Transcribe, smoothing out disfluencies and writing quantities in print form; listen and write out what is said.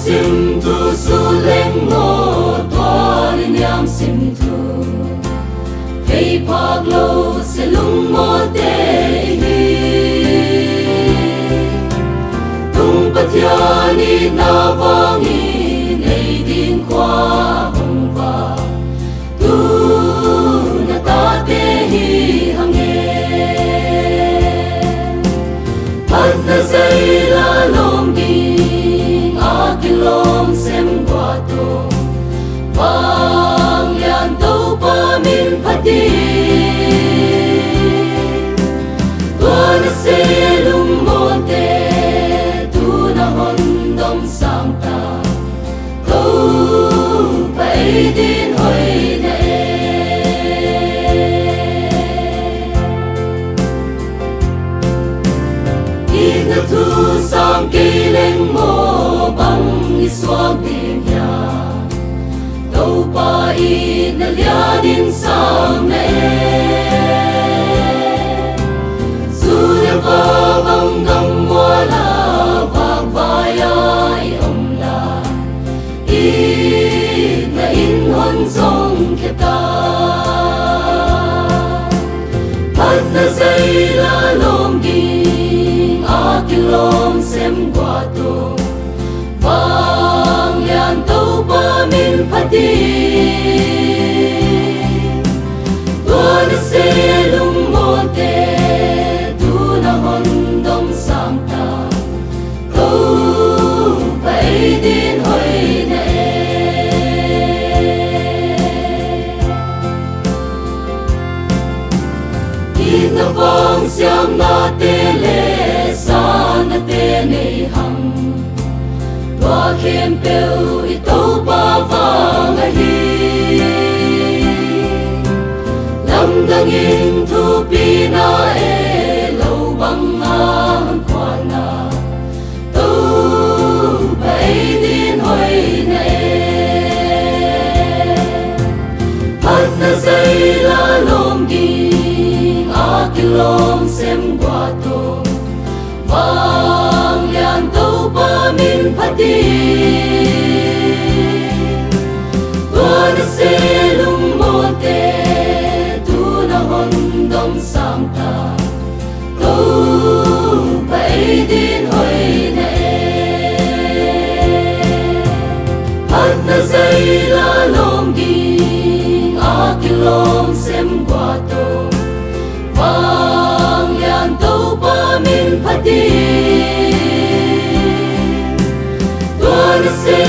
sim tu su leng mo toa lên nham sim tu hay phak lo se lung mo te hi tung pathya ni na wangi nei din kwa hong va tu na ta te hi hange pat na say la lom ding a kilom sem qua to vang lian to pa min phati tua na se lung mo te tu na hon dom sang ta to pa din hoi na na thu sang ki leng mo bang iswag din ya đâu pa in na lianin sang na suya pa bang gam wala vang vaya I om la in na in hon song kita pat na say la lom ding kilom sem qua to vang lian to pa min phati tua na se lung mo te tu na hon dom sang ta to pa din hoi na in na vang siam na te le na te nei hang tua khem peu I to pa vang a hi lam dang in thu pi na e lo bang a kwa na to pa din hoi na pat na say la lom ding a kilom sem qua to vang lian to pa min phati tua na se lung mo te tu na hon dom sang ta to pa din hoi na pat na say la lom ding a kilom sem qua to vang lian to pa min phati tua na se